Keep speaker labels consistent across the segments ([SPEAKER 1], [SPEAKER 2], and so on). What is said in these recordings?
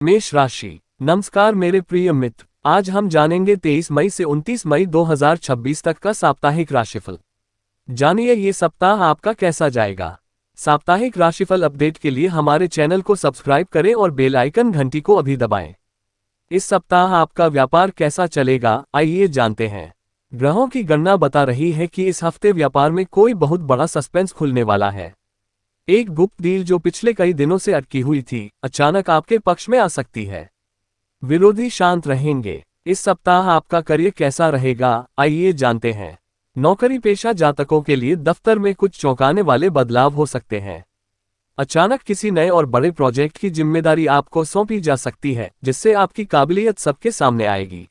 [SPEAKER 1] मेष राशि। नमस्कार मेरे प्रिय मित्र, आज हम जानेंगे 23 मई से 29 मई 2026 तक का साप्ताहिक राशिफल। जानिए ये सप्ताह आपका कैसा जाएगा। साप्ताहिक राशिफल अपडेट के लिए हमारे चैनल को सब्सक्राइब करें और बेल आइकन घंटी को अभी दबाएं। इस सप्ताह आपका व्यापार कैसा चलेगा, आइए जानते हैं। ग्रहों की गणना बता रही है कि इस हफ्ते व्यापार में कोई बहुत बड़ा सस्पेंस खुलने वाला है। एक गुप्त डील जो पिछले कई दिनों से अटकी हुई थी, अचानक आपके पक्ष में आ सकती है। विरोधी शांत रहेंगे। इस सप्ताह आपका करियर कैसा रहेगा, आइए जानते हैं। नौकरी पेशा जातकों के लिए दफ्तर में कुछ चौंकाने वाले बदलाव हो सकते हैं। अचानक किसी नए और बड़े प्रोजेक्ट की जिम्मेदारी आपको सौंपी जा सकती है, जिससे आपकी काबिलियत सबके सामने आएगी।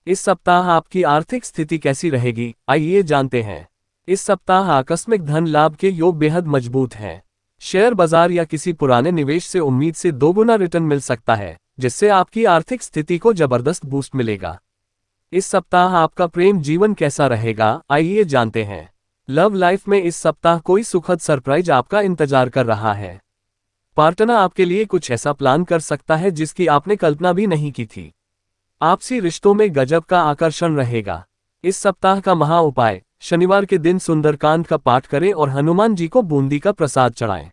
[SPEAKER 1] इस सप्ताह आपकी आर्थिक स्थिति कैसी रहेगी, आइए जानते हैं। इस सप्ताह आकस्मिक धन लाभ के योग बेहद मजबूत हैं। शेयर बाजार या किसी पुराने निवेश से उम्मीद से दोगुना रिटर्न मिल सकता है, जिससे आपकी आर्थिक स्थिति को जबरदस्त बूस्ट मिलेगा। इस सप्ताह आपका प्रेम जीवन कैसा रहेगा, आइए जानते हैं। लव लाइफ में इस सप्ताह कोई सुखद सरप्राइज आपका इंतजार कर रहा है। पार्टनर आपके लिए कुछ ऐसा प्लान कर सकता है जिसकी आपने कल्पना भी नहीं की थी। आपसी रिश्तों में गजब का आकर्षण रहेगा। इस सप्ताह का महा उपाय, शनिवार के दिन सुंदरकांड का पाठ करें और हनुमान जी को बूंदी का प्रसाद चढ़ाएं।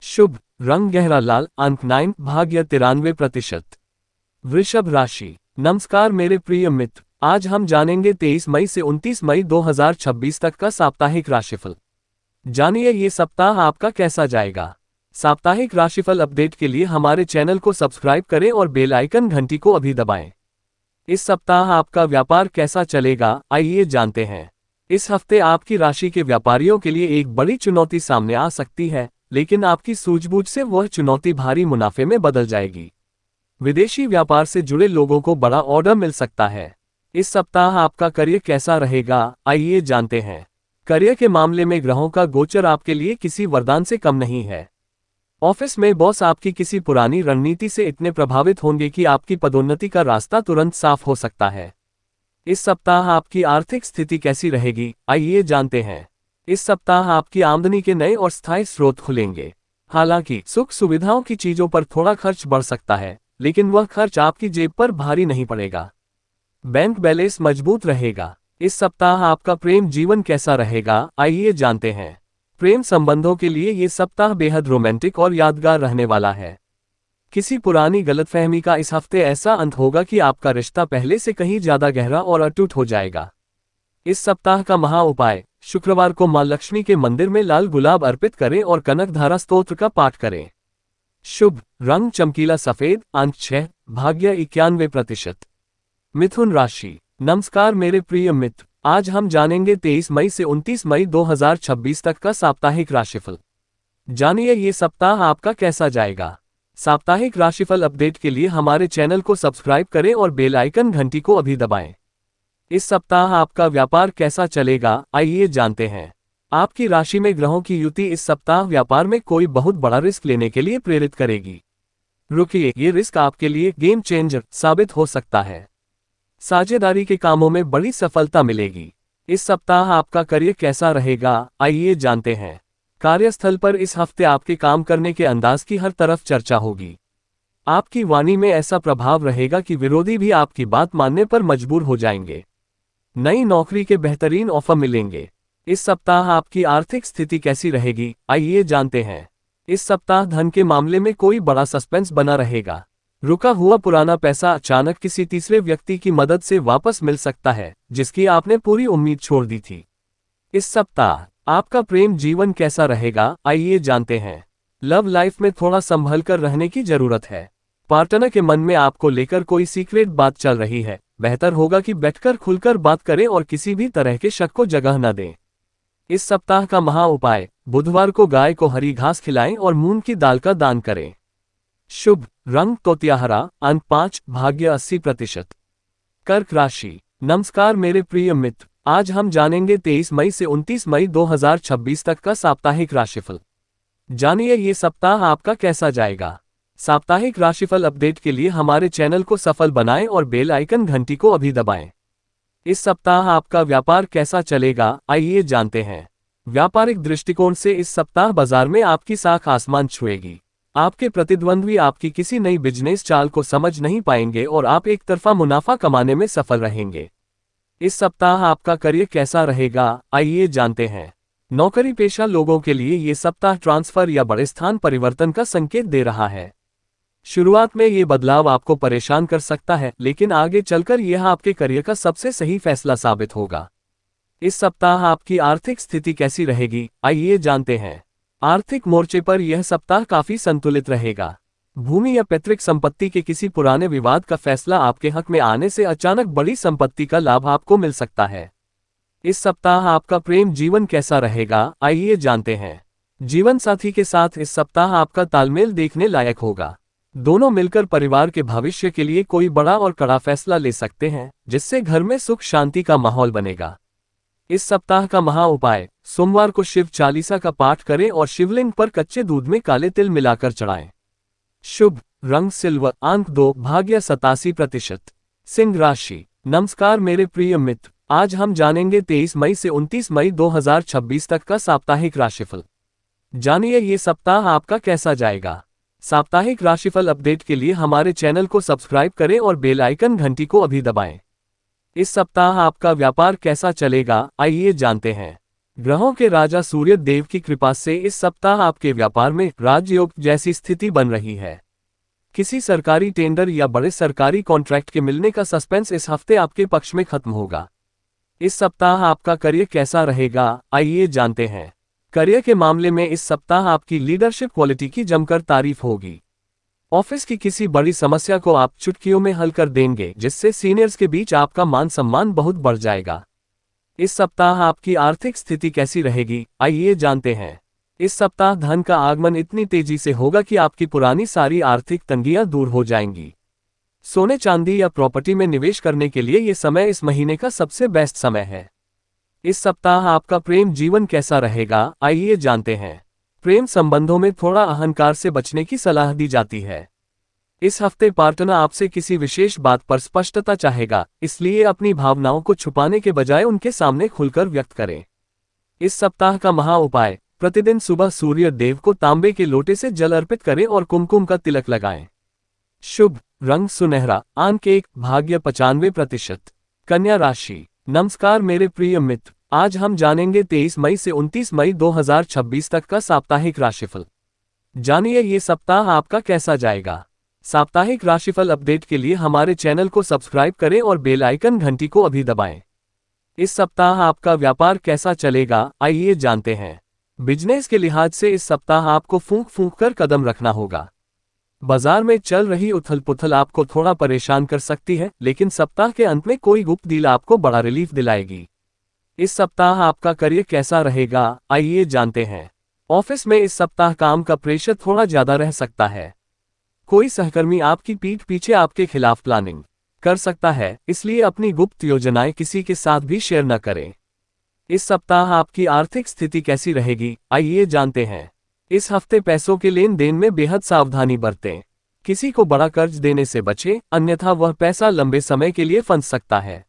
[SPEAKER 1] शुभ रंग गहरा लाल, अंक 9, भाग्य 93%। वृषभ राशि। नमस्कार मेरे प्रिय मित्र, आज हम जानेंगे 23 मई से 29 मई 2026 तक का साप्ताहिक राशिफल। जानिए ये सप्ताह आपका कैसा जाएगा। साप्ताहिक राशिफल अपडेट के लिए हमारे चैनल को सब्सक्राइब करें और बेल आइकन घंटी को अभी दबाएं। इस सप्ताह आपका व्यापार कैसा चलेगा, आइए जानते हैं। इस हफ्ते आपकी राशि के व्यापारियों के लिए एक बड़ी चुनौती सामने आ सकती है, लेकिन आपकी सूझबूझ से वह चुनौती भारी मुनाफे में बदल जाएगी। विदेशी व्यापार से जुड़े लोगों को बड़ा ऑर्डर मिल सकता है। इस सप्ताह आपका करियर कैसा रहेगा, आइए जानते हैं। करियर के मामले में ग्रहों का गोचर आपके लिए किसी वरदान से कम नहीं है। ऑफिस में बॉस आपकी किसी पुरानी रणनीति से इतने प्रभावित होंगे कि आपकी पदोन्नति का रास्ता तुरंत साफ हो सकता है। इस सप्ताह आपकी आर्थिक स्थिति कैसी रहेगी, आइए जानते हैं। इस सप्ताह आपकी आमदनी के नए और स्थायी स्रोत खुलेंगे। हालांकि सुख सुविधाओं की चीजों पर थोड़ा खर्च बढ़ सकता है, लेकिन वह खर्च आपकी जेब पर भारी नहीं पड़ेगा। बैंक बैलेंस मजबूत रहेगा। इस सप्ताह आपका प्रेम जीवन कैसा रहेगा, आइए जानते हैं। प्रेम संबंधों के लिए ये सप्ताह बेहद रोमांटिक और यादगार रहने वाला है। किसी पुरानी गलतफहमी का इस हफ्ते ऐसा अंत होगा कि आपका रिश्ता पहले से कहीं ज्यादा गहरा और अटूट हो जाएगा। इस सप्ताह का महा उपाय, शुक्रवार को मां लक्ष्मी के मंदिर में लाल गुलाब अर्पित करें और कनकधारा स्तोत्र का पाठ करें। शुभ रंग चमकीला सफेद, अंक 6, भाग्य 91%। मिथुन राशि। नमस्कार मेरे प्रिय मित्र, आज हम जानेंगे 23 मई से 29 मई 2026 तक का साप्ताहिक राशिफल। जानिए ये सप्ताह आपका कैसा जाएगा। साप्ताहिक राशिफल अपडेट के लिए हमारे चैनल को सब्सक्राइब करें और बेल आइकन घंटी को अभी दबाएं। इस सप्ताह आपका व्यापार कैसा चलेगा, आइए जानते हैं। आपकी राशि में ग्रहों की युति इस सप्ताह व्यापार में कोई बहुत बड़ा रिस्क लेने के लिए प्रेरित करेगी। रुकिए, ये रिस्क आपके लिए गेम चेंजर साबित हो सकता है। साझेदारी के कामों में बड़ी सफलता मिलेगी। इस सप्ताह आपका करियर कैसा रहेगा, आइए जानते हैं। कार्यस्थल पर इस हफ्ते आपके काम करने के अंदाज की हर तरफ चर्चा होगी। आपकी वाणी में ऐसा प्रभाव रहेगा कि विरोधी भी आपकी बात मानने पर मजबूर हो जाएंगे। नई नौकरी के बेहतरीन ऑफर मिलेंगे। इस सप्ताह आपकी आर्थिक स्थिति कैसी रहेगी, आइए जानते हैं। इस सप्ताह धन के मामले में कोई बड़ा सस्पेंस बना रहेगा। रुका हुआ पुराना पैसा अचानक किसी तीसरे व्यक्ति की मदद से वापस मिल सकता है, जिसकी आपने पूरी उम्मीद छोड़ दी थी। इस सप्ताह आपका प्रेम जीवन कैसा रहेगा, आइए जानते हैं। लव लाइफ में थोड़ा संभल कर रहने की जरूरत है। पार्टनर के मन में आपको लेकर कोई सीक्रेट बात चल रही है। बेहतर होगा कि बैठकर खुलकर बात करें और किसी भी तरह के शक को जगह न दें। इस सप्ताह का महा उपाय, बुधवार को गाय को हरी घास खिलाएं और मूंग की दाल का दान करें। शुभ रंग तोतिया हरा, अंक 5, भाग्य 80%। कर्क राशि। नमस्कार मेरे प्रिय मित्र, आज हम जानेंगे 23 मई से 29 मई 2026 तक का साप्ताहिक राशिफल। जानिए ये सप्ताह आपका कैसा जाएगा। साप्ताहिक राशिफल अपडेट के लिए हमारे चैनल को सफल बनाएं और बेल आइकन घंटी को अभी दबाएं। इस सप्ताह आपका व्यापार कैसा चलेगा, आइए जानते हैं। व्यापारिक दृष्टिकोण से इस सप्ताह बाजार में आपकी साख आसमान छुएगी। आपके प्रतिद्वंद्वी आपकी किसी नई बिजनेस चाल को समझ नहीं पाएंगे और आप एक तरफा मुनाफा कमाने में सफल रहेंगे। इस सप्ताह आपका करियर कैसा रहेगा, आइए जानते हैं। नौकरी पेशा लोगों के लिए ये सप्ताह ट्रांसफर या बड़े स्थान परिवर्तन का संकेत दे रहा है। शुरुआत में ये बदलाव आपको परेशान कर सकता है, लेकिन आगे चलकर यह आपके करियर का सबसे सही फैसला साबित होगा। इस सप्ताह आपकी आर्थिक स्थिति कैसी रहेगी, आइए जानते हैं। आर्थिक मोर्चे पर यह सप्ताह काफी संतुलित रहेगा। भूमि या पैतृक संपत्ति के किसी पुराने विवाद का फैसला आपके हक में आने से अचानक बड़ी संपत्ति का लाभ आपको मिल सकता है। इस सप्ताह आपका प्रेम जीवन कैसा रहेगा, आइए जानते हैं। जीवन साथी के साथ इस सप्ताह आपका तालमेल देखने लायक होगा। दोनों मिलकर परिवार के भविष्य के लिए कोई बड़ा और कड़ा फैसला ले सकते हैं, जिससे घर में सुख शांति का माहौल बनेगा। इस सप्ताह का महा उपाय, सोमवार को शिव चालीसा का पाठ करें और शिवलिंग पर कच्चे दूध में काले तिल मिलाकर चढ़ाएं। शुभ रंग सिल्वर, अंक 2, भाग्य 87%। सिंह राशि। नमस्कार मेरे प्रिय मित्र, आज हम जानेंगे 23 मई से 29 मई 2026 तक का साप्ताहिक राशिफल। जानिए ये सप्ताह आपका कैसा जाएगा। साप्ताहिक राशिफल अपडेट के लिए हमारे चैनल को सब्सक्राइब करें और बेल आइकन घंटी को अभी दबाएं। इस सप्ताह आपका व्यापार कैसा चलेगा, आइए जानते हैं। ग्रहों के राजा सूर्य देव की कृपा से इस सप्ताह आपके व्यापार में राजयोग जैसी स्थिति बन रही है। किसी सरकारी टेंडर या बड़े सरकारी कॉन्ट्रैक्ट के मिलने का सस्पेंस इस हफ्ते आपके पक्ष में खत्म होगा। इस सप्ताह आपका करियर कैसा रहेगा, आइए जानते हैं। करियर के मामले में इस सप्ताह आपकी लीडरशिप क्वालिटी की जमकर तारीफ होगी। ऑफिस की किसी बड़ी समस्या को आप चुटकियों में हल कर देंगे, जिससे सीनियर्स के बीच आपका मान सम्मान बहुत बढ़ जाएगा। इस सप्ताह आपकी आर्थिक स्थिति कैसी रहेगी, आइए जानते हैं। इस सप्ताह धन का आगमन इतनी तेजी से होगा कि आपकी पुरानी सारी आर्थिक तंगियां दूर हो जाएंगी। सोने चांदी या प्रॉपर्टी में निवेश करने के लिए ये समय इस महीने का सबसे बेस्ट समय है। इस सप्ताह आपका प्रेम जीवन कैसा रहेगा, आइए जानते हैं। प्रेम संबंधों में थोड़ा अहंकार से बचने की सलाह दी जाती है। इस हफ्ते पार्टनर आपसे किसी विशेष बात पर स्पष्टता चाहेगा, इसलिए अपनी भावनाओं को छुपाने के बजाय उनके सामने खुलकर व्यक्त करें। इस सप्ताह का महा उपाय, प्रतिदिन सुबह सूर्य देव को तांबे के लोटे से जल अर्पित करें और कुमकुम का तिलक लगाएं। शुभ रंग सुनहरा, अंक 1, भाग्य 95%। कन्या राशि। नमस्कार मेरे प्रिय मित्र, आज हम जानेंगे 23 मई से 29 मई 2026 तक का साप्ताहिक राशिफल। जानिए ये सप्ताह आपका कैसा जाएगा। साप्ताहिक राशिफल अपडेट के लिए हमारे चैनल को सब्सक्राइब करें और बेल आइकन घंटी को अभी दबाएं। इस सप्ताह आपका व्यापार कैसा चलेगा, आइए जानते हैं। बिजनेस के लिहाज से इस सप्ताह आपको फूंक फूंक कर कदम रखना होगा। बाजार में चल रही उथल पुथल आपको थोड़ा परेशान कर सकती है, लेकिन सप्ताह के अंत में कोई गुप्त डील आपको बड़ा रिलीफ दिलाएगी। इस सप्ताह आपका करियर कैसा रहेगा, आइए जानते हैं। ऑफिस में इस सप्ताह काम का प्रेशर थोड़ा ज्यादा रह सकता है। कोई सहकर्मी आपकी पीठ पीछे आपके खिलाफ प्लानिंग कर सकता है, इसलिए अपनी गुप्त योजनाएं किसी के साथ भी शेयर न करें। इस सप्ताह आपकी आर्थिक स्थिति कैसी रहेगी, आइए जानते हैं। इस हफ्ते पैसों के लेन देन में बेहद सावधानी बरतें। किसी को बड़ा कर्ज देने से बचें, अन्यथा वह पैसा लंबे समय के लिए फंस सकता है।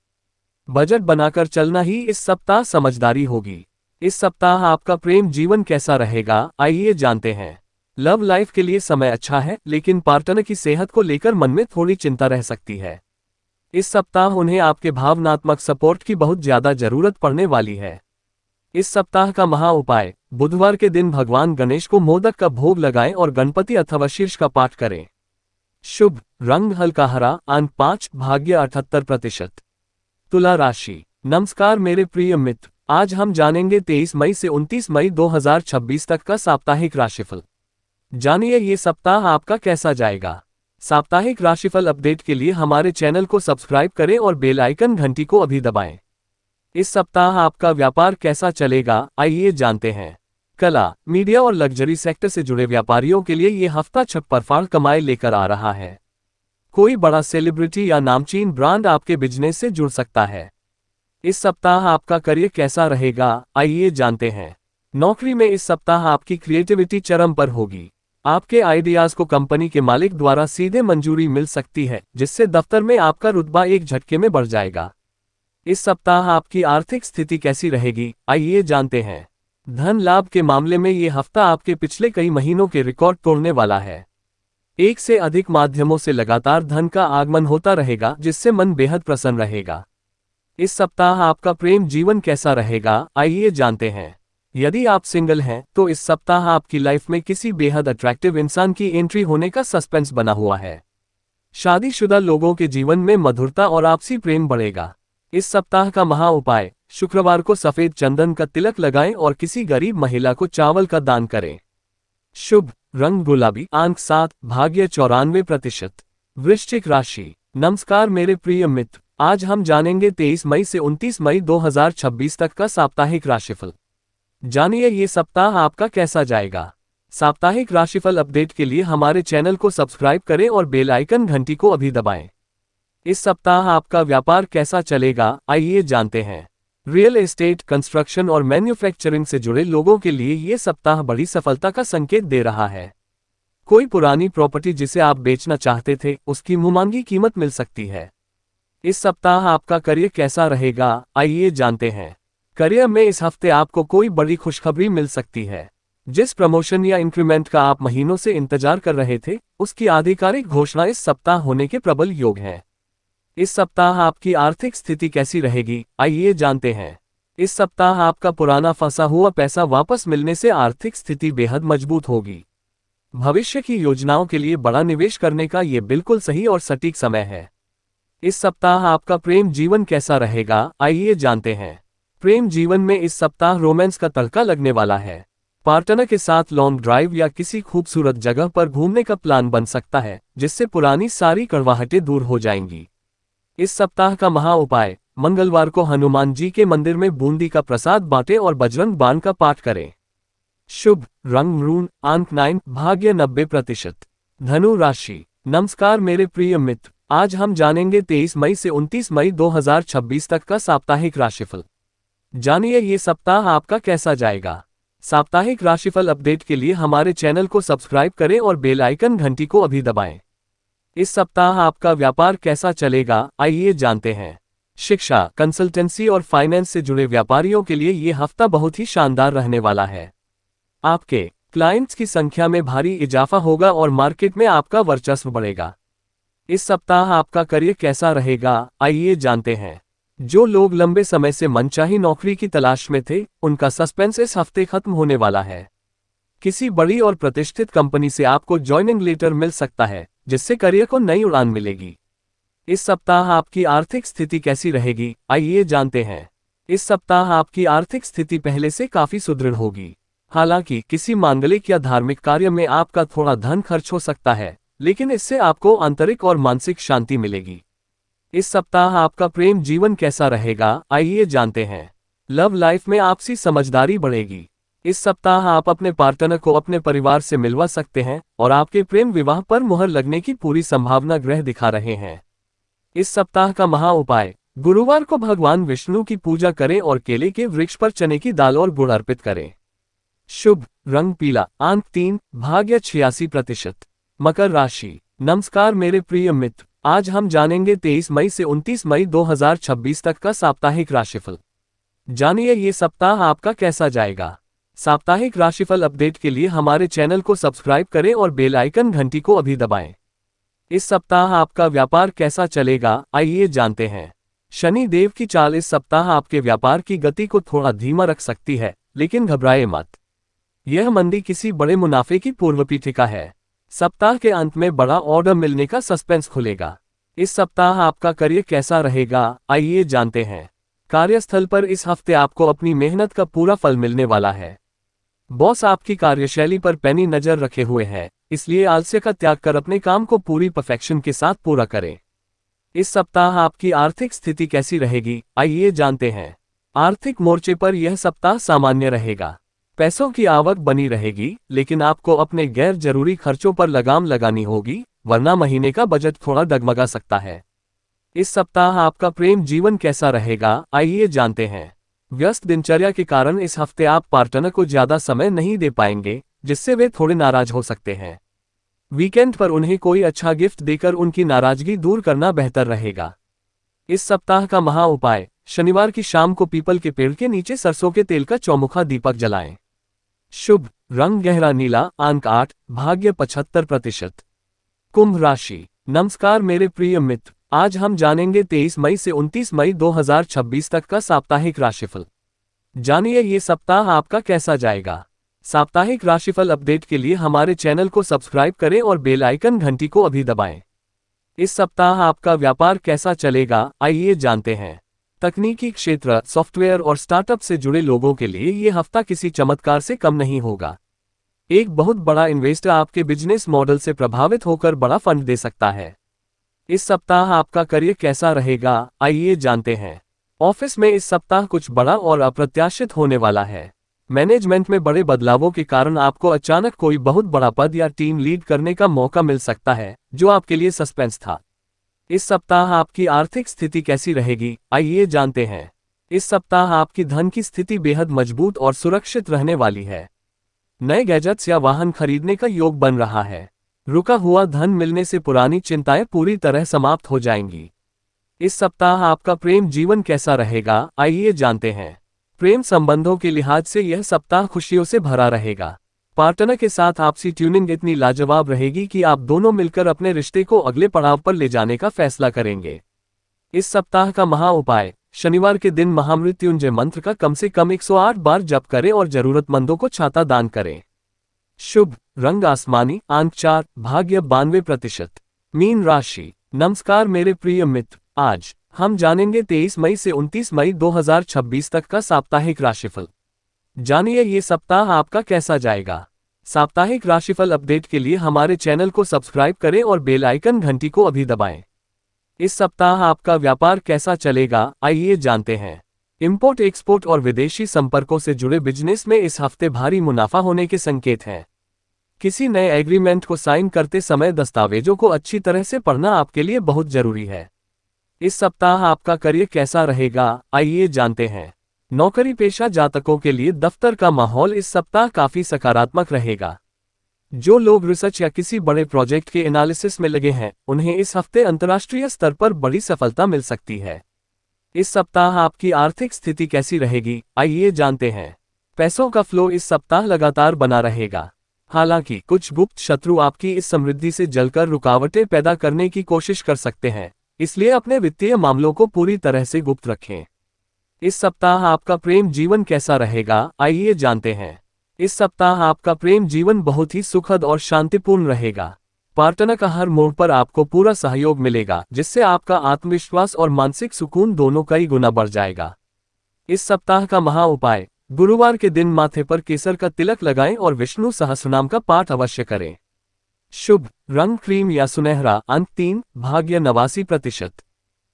[SPEAKER 1] बजट बनाकर चलना ही इस सप्ताह समझदारी होगी। इस सप्ताह आपका प्रेम जीवन कैसा रहेगा, आइए जानते हैं। लव लाइफ के लिए समय अच्छा है, लेकिन पार्टनर की सेहत को लेकर मन में थोड़ी चिंता रह सकती है। इस सप्ताह उन्हें आपके भावनात्मक सपोर्ट की बहुत ज्यादा जरूरत पड़ने वाली है। इस सप्ताह का महा उपाय, बुधवार के दिन भगवान गणेश को मोदक का भोग लगाएं और गणपति अथवा शीर्ष का पाठ करें। शुभ रंग हल्का हरा, अंक 5, भाग्य 78%। तुला राशि। नमस्कार मेरे प्रिय मित्र, आज हम जानेंगे 23 मई से 29 मई 2026 तक का साप्ताहिक राशिफल। जानिए ये सप्ताह आपका कैसा जाएगा। साप्ताहिक राशिफल अपडेट के लिए हमारे चैनल को सब्सक्राइब करें और बेल आइकन घंटी को अभी दबाएं। इस सप्ताह आपका व्यापार कैसा चलेगा, आइए जानते हैं। कला, मीडिया और लग्जरी सेक्टर से जुड़े व्यापारियों के लिए ये हफ्ता छप्परफाड़ कमाई लेकर आ रहा है। कोई बड़ा सेलिब्रिटी या नामचीन ब्रांड आपके बिजनेस से जुड़ सकता है। इस सप्ताह आपका करियर कैसा रहेगा, आइए जानते हैं। नौकरी में इस सप्ताह आपकी क्रिएटिविटी चरम पर होगी। आपके आइडियाज को कंपनी के मालिक द्वारा सीधे मंजूरी मिल सकती है, जिससे दफ्तर में आपका रुतबा एक झटके में बढ़ जाएगा। इस सप्ताह आपकी आर्थिक स्थिति कैसी रहेगी, आइए जानते हैं। धन लाभ के मामले में ये हफ्ता आपके पिछले कई महीनों के रिकॉर्ड तोड़ने वाला है। एक से अधिक माध्यमों से लगातार धन का आगमन होता रहेगा, जिससे मन बेहद प्रसन्न रहेगा। इस सप्ताह आपका प्रेम जीवन कैसा रहेगा, आइए जानते हैं। यदि आप सिंगल हैं तो इस सप्ताह आपकी लाइफ में किसी बेहद अट्रैक्टिव इंसान की एंट्री होने का सस्पेंस बना हुआ है। शादीशुदा लोगों के जीवन में मधुरता और आपसी प्रेम बढ़ेगा। इस सप्ताह का महा उपाय, शुक्रवार को सफेद चंदन का तिलक लगाएं और किसी गरीब महिला को चावल का दान करें। शुभ रंग गुलाबी, अंक 7, भाग्य 94%। वृश्चिक राशि। नमस्कार मेरे प्रिय मित्र, आज हम जानेंगे 23 मई से 29 मई 2026 तक का साप्ताहिक राशिफल। जानिए ये सप्ताह आपका कैसा जाएगा। साप्ताहिक राशिफल अपडेट के लिए हमारे चैनल को सब्सक्राइब करें और बेल आइकन घंटी को अभी दबाएं। इस सप्ताह आपका व्यापार कैसा चलेगा, आइए जानते हैं। रियल एस्टेट, कंस्ट्रक्शन और मैन्युफैक्चरिंग से जुड़े लोगों के लिए ये सप्ताह बड़ी सफलता का संकेत दे रहा है। कोई पुरानी प्रॉपर्टी जिसे आप बेचना चाहते थे, उसकी मुहमांगी कीमत मिल सकती है। इस सप्ताह आपका करियर कैसा रहेगा, आइए जानते हैं। करियर में इस हफ्ते आपको कोई बड़ी खुशखबरी मिल सकती है। जिस प्रमोशन या इंक्रीमेंट का आप महीनों से इंतजार कर रहे थे, उसकी आधिकारिक घोषणा इस सप्ताह होने के प्रबल योग हैं। इस सप्ताह आपकी आर्थिक स्थिति कैसी रहेगी, आइए जानते हैं। इस सप्ताह आपका पुराना फंसा हुआ पैसा वापस मिलने से आर्थिक स्थिति बेहद मजबूत होगी। भविष्य की योजनाओं के लिए बड़ा निवेश करने का ये बिल्कुल सही और सटीक समय है। इस सप्ताह आपका प्रेम जीवन कैसा रहेगा, आइए जानते हैं। प्रेम जीवन में इस सप्ताह रोमांस का तड़का लगने वाला है। पार्टनर के साथ लॉन्ग ड्राइव या किसी खूबसूरत जगह पर घूमने का प्लान बन सकता है, जिससे पुरानी सारी कड़वाहटें दूर हो जाएंगी। इस सप्ताह का महा उपाय, मंगलवार को हनुमान जी के मंदिर में बूंदी का प्रसाद बांटें और बजरंग बाण का पाठ करें। शुभ रंग मरून, अंक 9, भाग्य 90%। धनु राशि। नमस्कार मेरे प्रिय मित्र, आज हम जानेंगे 23 मई से 29 मई 2026 तक का साप्ताहिक राशिफल। जानिए ये सप्ताह आपका कैसा जाएगा। साप्ताहिक राशिफल अपडेट के लिए हमारे चैनल को सब्सक्राइब करें और बेल आइकन घंटी को अभी दबाएं। इस सप्ताह आपका व्यापार कैसा चलेगा, आइए जानते हैं। शिक्षा, कंसल्टेंसी और फाइनेंस से जुड़े व्यापारियों के लिए ये हफ्ता बहुत ही शानदार रहने वाला है। आपके क्लाइंट्स की संख्या में भारी इजाफा होगा और मार्केट में आपका वर्चस्व बढ़ेगा। इस सप्ताह आपका करियर कैसा रहेगा, आइए जानते हैं। जो लोग लंबे समय से मनचाही नौकरी की तलाश में थे, उनका सस्पेंस इस हफ्ते खत्म होने वाला है। किसी बड़ी और प्रतिष्ठित कंपनी से आपको ज्वाइनिंग लेटर मिल सकता है, जिससे करियर को नई उड़ान मिलेगी। इस सप्ताह आपकी आर्थिक स्थिति कैसी रहेगी, आइए जानते हैं। इस सप्ताह आपकी आर्थिक स्थिति पहले से काफी सुदृढ़ होगी। हालांकि किसी मांगलिक या धार्मिक कार्य में आपका थोड़ा धन खर्च हो सकता है, लेकिन इससे आपको आंतरिक और मानसिक शांति मिलेगी। इस सप्ताह आपका प्रेम जीवन कैसा रहेगा, आइए जानते हैं। लव लाइफ में आपसी समझदारी बढ़ेगी। इस सप्ताह आप अपने पार्टनर को अपने परिवार से मिलवा सकते हैं और आपके प्रेम विवाह पर मुहर लगने की पूरी संभावना ग्रह दिखा रहे हैं। इस सप्ताह का महा उपाय, गुरुवार को भगवान विष्णु की पूजा करें और केले के वृक्ष पर चने की दाल और गुड़ अर्पित करें। शुभ रंग पीला, अंक 3, भाग्य 86%। मकर राशि। नमस्कार मेरे प्रिय मित्र, आज हम जानेंगे 23 मई से 29 मई 2026 तक का साप्ताहिक राशिफल। जानिए ये सप्ताह आपका कैसा जाएगा। साप्ताहिक राशिफल अपडेट के लिए हमारे चैनल को सब्सक्राइब करें और बेल आइकन घंटी को अभी दबाएं। इस सप्ताह आपका व्यापार कैसा चलेगा, आइए जानते हैं। शनि देव की चाल इस सप्ताह आपके व्यापार की गति को थोड़ा धीमा रख सकती है, लेकिन घबराए मत। यह मंदी किसी बड़े मुनाफे की पूर्वपीठिका है। सप्ताह के अंत में बड़ा ऑर्डर मिलने का सस्पेंस खुलेगा। इस सप्ताह आपका करियर कैसा रहेगा, आइए जानते हैं। कार्यस्थल पर इस हफ्ते आपको अपनी मेहनत का पूरा फल मिलने वाला है। बॉस आपकी कार्यशैली पर पैनी नजर रखे हुए हैं, इसलिए आलस्य का त्याग कर अपने काम को पूरी परफेक्शन के साथ पूरा करें। इस सप्ताह आपकी आर्थिक स्थिति कैसी रहेगी, आइए जानते हैं। आर्थिक मोर्चे पर यह सप्ताह सामान्य रहेगा। पैसों की आवक बनी रहेगी, लेकिन आपको अपने गैर जरूरी खर्चों पर लगाम लगानी होगी, वरना महीने का बजट थोड़ा डगमगा सकता है। इस सप्ताह आपका प्रेम जीवन कैसा रहेगा, आइए जानते हैं। व्यस्त दिनचर्या के कारण इस हफ्ते आप पार्टनर को ज्यादा समय नहीं दे पाएंगे, जिससे वे थोड़े नाराज हो सकते हैं। वीकेंड पर उन्हें कोई अच्छा गिफ्ट देकर उनकी नाराजगी दूर करना बेहतर रहेगा। इस सप्ताह का महा उपाय, शनिवार की शाम को पीपल के पेड़ के नीचे सरसों के तेल का चौमुखा दीपक जलाएं। शुभ रंग गहरा नीला, अंक 8, भाग्य 75%। कुंभ राशि। नमस्कार मेरे प्रिय मित्र, आज हम जानेंगे 23 मई से 29 मई 2026 तक का साप्ताहिक राशिफल। जानिए ये सप्ताह आपका कैसा जाएगा। साप्ताहिक राशिफल अपडेट के लिए हमारे चैनल को सब्सक्राइब करें और बेल आइकन घंटी को अभी दबाएं। इस सप्ताह आपका व्यापार कैसा चलेगा, आइए जानते हैं। तकनीकी क्षेत्र, सॉफ्टवेयर और स्टार्टअप से जुड़े लोगों के लिए ये हफ्ता किसी चमत्कार से कम नहीं होगा। एक बहुत बड़ा इन्वेस्टर आपके बिजनेस मॉडल से प्रभावित होकर बड़ा फंड दे सकता है। इस सप्ताह आपका करियर कैसा रहेगा, आइए जानते हैं। ऑफिस में इस सप्ताह कुछ बड़ा और अप्रत्याशित होने वाला है। मैनेजमेंट में बड़े बदलावों के कारण आपको अचानक कोई बहुत बड़ा पद या टीम लीड करने का मौका मिल सकता है, जो आपके लिए सस्पेंस था। इस सप्ताह आपकी आर्थिक स्थिति कैसी रहेगी, आइए जानते हैं। इस सप्ताह आपकी धन की स्थिति बेहद मजबूत और सुरक्षित रहने वाली है। नए गैजेट्स या वाहन खरीदने का योग बन रहा है। रुका हुआ धन मिलने से पुरानी चिंताएं पूरी तरह समाप्त हो जाएंगी। इस सप्ताह आपका प्रेम जीवन कैसा रहेगा, आइए जानते हैं। प्रेम संबंधों के लिहाज से यह सप्ताह खुशियों से भरा रहेगा। पार्टनर के साथ आपसी ट्यूनिंग इतनी लाजवाब रहेगी कि आप दोनों मिलकर अपने रिश्ते को अगले पड़ाव पर ले जाने का फैसला करेंगे। इस सप्ताह का महा उपाय, शनिवार के दिन महामृत्युंजय मंत्र का कम से कम 108 बार जप करें और जरूरतमंदों को छाता दान करें। शुभ रंग आसमानी, अंक 4, भाग्य 92%। मीन राशि। नमस्कार मेरे प्रिय मित्र, आज हम जानेंगे 23 मई से 29 मई 2026 तक का साप्ताहिक राशिफल। जानिए ये सप्ताह आपका कैसा जाएगा। साप्ताहिक राशिफल अपडेट के लिए हमारे चैनल को सब्सक्राइब करें और बेल आइकन घंटी को अभी दबाएं। इस सप्ताह आपका व्यापार कैसा चलेगा, आइए जानते हैं। इंपोर्ट एक्सपोर्ट और विदेशी संपर्कों से जुड़े बिजनेस में इस हफ्ते भारी मुनाफा होने के संकेत हैं। किसी नए एग्रीमेंट को साइन करते समय दस्तावेजों को अच्छी तरह से पढ़ना आपके लिए बहुत जरूरी है। इस सप्ताह आपका करियर कैसा रहेगा, आइए जानते हैं। नौकरी पेशा जातकों के लिए दफ्तर का माहौल इस सप्ताह काफी सकारात्मक रहेगा। जो लोग रिसर्च या किसी बड़े प्रोजेक्ट के एनालिसिस में लगे हैं, उन्हें इस हफ्ते अंतर्राष्ट्रीय स्तर पर बड़ी सफलता मिल सकती है। इस सप्ताह आपकी आर्थिक स्थिति कैसी रहेगी, आइए जानते हैं। पैसों का फ्लो इस सप्ताह लगातार बना रहेगा। हालांकि कुछ गुप्त शत्रु आपकी इस समृद्धि से जलकर रुकावटें पैदा करने की कोशिश कर सकते हैं, इसलिए अपने वित्तीय मामलों को पूरी तरह से गुप्त रखें। इस सप्ताह आपका प्रेम जीवन कैसा रहेगा, आइए जानते हैं। इस सप्ताह आपका प्रेम जीवन बहुत ही सुखद और शांतिपूर्ण रहेगा। पार्टनर का हर मोड़ पर आपको पूरा सहयोग मिलेगा, जिससे आपका आत्मविश्वास और मानसिक सुकून दोनों कई गुना बढ़ जाएगा। इस सप्ताह का महा उपाय, गुरुवार के दिन माथे पर केसर का तिलक लगाएं और विष्णु सहस्रनाम का पाठ अवश्य करें। शुभ रंग क्रीम या सुनहरा, अंक 3, भाग्य 89%।